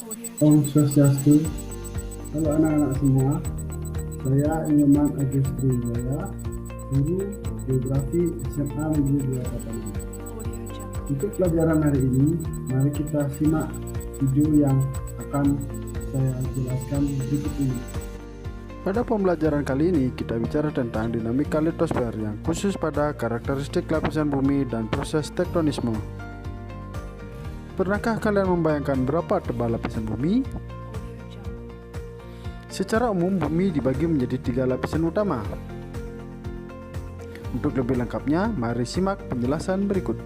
Om Swastiastu. Halo anak-anak semua, saya Nyoman Agus Wijaya, guru Geografi SMA Negeri 2 Tapanuli. Untuk pelajaran hari ini, mari kita simak video yang akan saya jelaskan berikut ini. Pada pembelajaran kali ini, kita bicara tentang dinamika litosfer yang khusus pada karakteristik lapisan bumi dan proses tektonisme. Pernahkah kalian membayangkan berapa tebal lapisan bumi? Secara umum, bumi dibagi menjadi 3 lapisan utama. Untuk lebih lengkapnya, mari simak penjelasan berikut.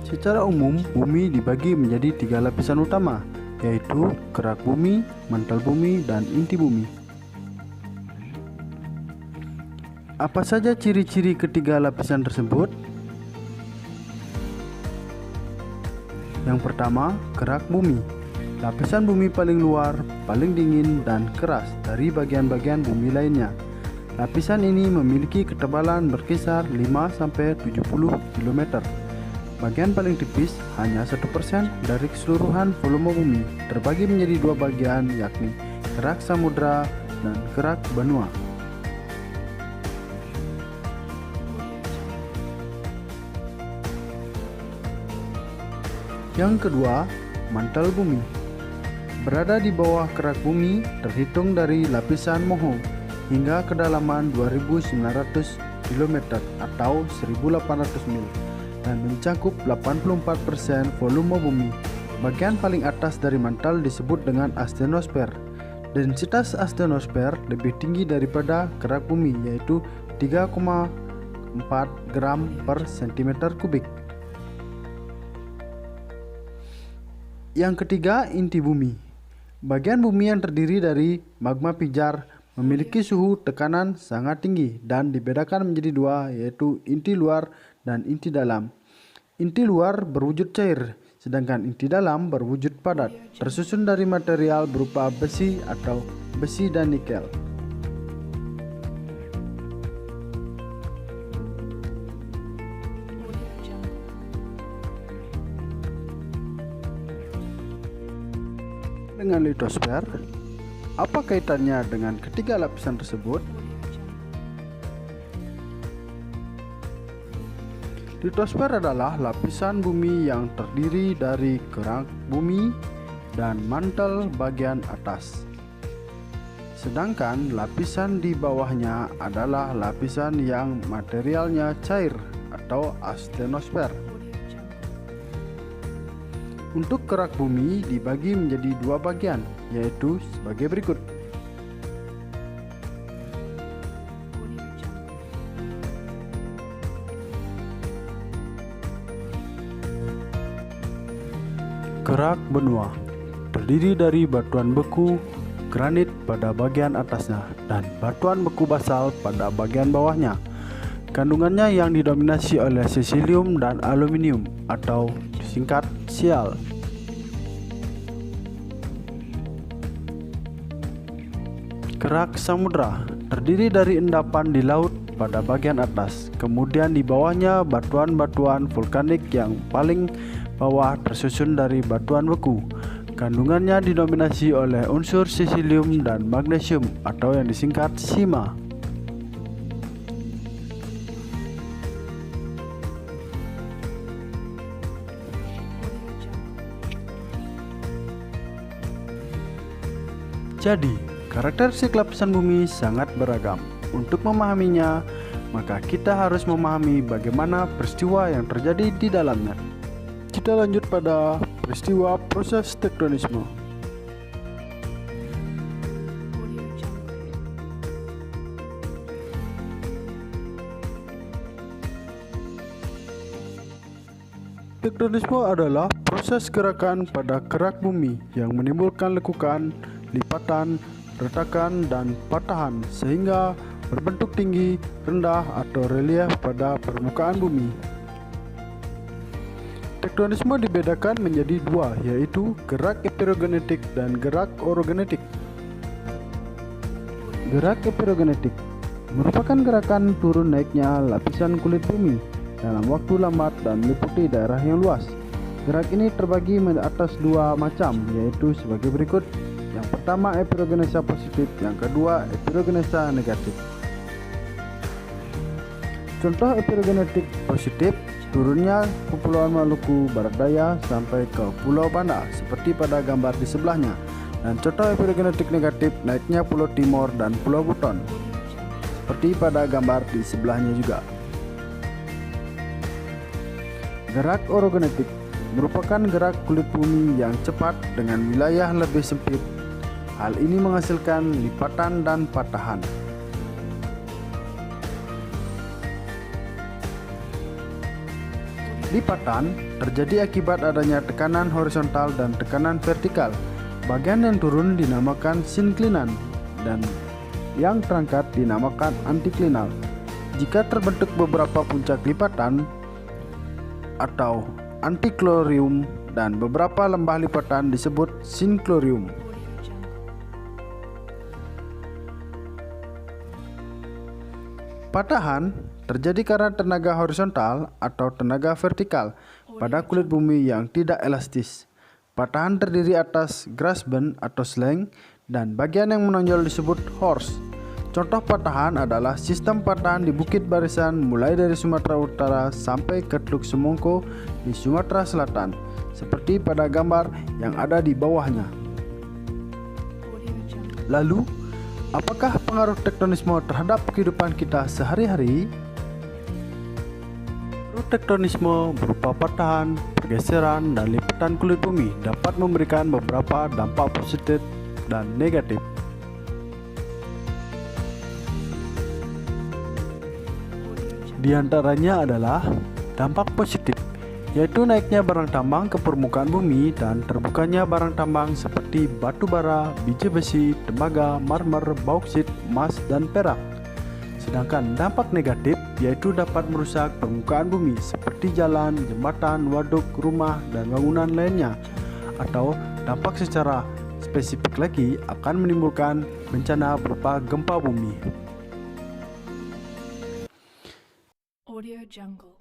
Secara umum, bumi dibagi menjadi 3 lapisan utama, yaitu kerak bumi, mantel bumi, dan inti bumi. Apa saja ciri-ciri ketiga lapisan tersebut? Yang pertama, kerak bumi. Lapisan bumi paling luar, paling dingin, dan keras dari bagian-bagian bumi lainnya. Lapisan ini memiliki ketebalan berkisar 5-70 km. Bagian paling tipis hanya 1% dari keseluruhan volume bumi, terbagi menjadi 2 bagian, yakni kerak samudra dan kerak benua. Yang kedua, mantel bumi. Berada di bawah kerak bumi terhitung dari lapisan moho hingga kedalaman 2900 km atau 1800 mil dan mencakup 84% volume bumi. Bagian paling atas dari mantel disebut dengan astenosfer. Densitas astenosfer lebih tinggi daripada kerak bumi, yaitu 3,4 gram per cm kubik. Yang ketiga, inti bumi. Bagian bumi yang terdiri dari magma pijar memiliki suhu tekanan sangat tinggi dan dibedakan menjadi 2, yaitu inti luar dan inti dalam. Inti luar berwujud cair, sedangkan inti dalam berwujud padat, tersusun dari material berupa besi atau besi dan nikel. Dengan litosfer, apa kaitannya dengan ketiga lapisan tersebut? Litosfer adalah lapisan bumi yang terdiri dari kerak bumi dan mantel bagian atas. Sedangkan lapisan di bawahnya adalah lapisan yang materialnya cair atau astenosfer. Untuk kerak bumi dibagi menjadi 2 bagian, yaitu sebagai berikut. Kerak benua terdiri dari batuan beku granit pada bagian atasnya dan batuan beku basal pada bagian bawahnya. Kandungannya yang didominasi oleh silisium dan aluminium atau disingkat Sial. Kerak samudra terdiri dari endapan di laut pada bagian atas, kemudian di bawahnya batuan-batuan vulkanik yang paling bawah tersusun dari batuan beku. Kandungannya didominasi oleh unsur silisium dan magnesium atau yang disingkat Sima. Jadi, karakteristik lapisan bumi sangat beragam. Untuk memahaminya, maka kita harus memahami bagaimana peristiwa yang terjadi di dalamnya. Kita lanjut pada peristiwa proses tektonisme. Tektonisme adalah proses gerakan pada kerak bumi yang menimbulkan lekukan, lipatan, retakan, dan patahan sehingga berbentuk tinggi, rendah, atau relief pada permukaan bumi. Tektonisme dibedakan menjadi 2, yaitu gerak epirogenetik dan gerak orogenetik. Gerak epirogenetik merupakan gerakan turun naiknya lapisan kulit bumi dalam waktu lambat dan meliputi daerah yang luas. Gerak ini terbagi atas dua macam, yaitu sebagai berikut. Yang pertama epirogenesa positif, yang kedua epirogenesa negatif. Contoh epirogenetik positif, turunnya Kepulauan Maluku Barat Daya sampai ke Pulau Banda seperti pada gambar di sebelahnya. Dan contoh epirogenetik negatif, naiknya Pulau Timor dan Pulau Buton seperti pada gambar di sebelahnya juga. Gerak orogenetik merupakan gerak kulit bumi yang cepat dengan wilayah lebih sempit. Hal ini menghasilkan lipatan dan patahan. Lipatan terjadi akibat adanya tekanan horizontal dan tekanan vertikal. Bagian yang turun dinamakan sinklinan dan yang terangkat dinamakan antiklinal. Jika terbentuk beberapa puncak lipatan atau antiklorium dan beberapa lembah lipatan disebut sinklorium. Patahan terjadi karena tenaga horizontal atau tenaga vertikal pada kulit bumi yang tidak elastis. Patahan terdiri atas grassband atau slang dan bagian yang menonjol disebut horse. Contoh patahan adalah sistem patahan di Bukit Barisan mulai dari Sumatera Utara sampai ke Teluk Semongko di Sumatera Selatan, seperti pada gambar yang ada di bawahnya. Lalu, apakah pengaruh tektonisme terhadap kehidupan kita sehari-hari? Pengaruh tektonisme berupa patahan, pergeseran, dan lipatan kulit bumi dapat memberikan beberapa dampak positif dan negatif. Di antaranya adalah dampak positif, yaitu naiknya barang tambang ke permukaan bumi dan terbukanya barang tambang seperti batu bara, biji besi, tembaga, marmer, bauksit, emas, dan perak. Sedangkan dampak negatif yaitu dapat merusak permukaan bumi seperti jalan, jembatan, waduk, rumah, dan bangunan lainnya. Atau dampak secara spesifik lagi akan menimbulkan bencana berupa gempa bumi. Audio Jungle.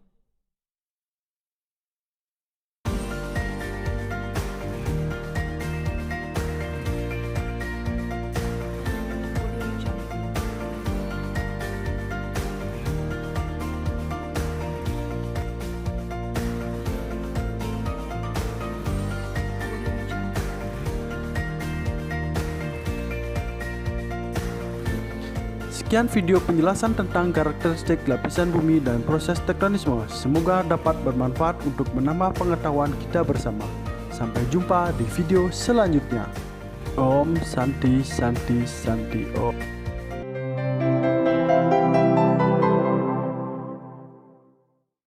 Sekian video penjelasan tentang karakteristik lapisan bumi dan proses tektonisme. Semoga dapat bermanfaat untuk menambah pengetahuan kita bersama. Sampai jumpa di video selanjutnya. Om Santi Santi Santi Om.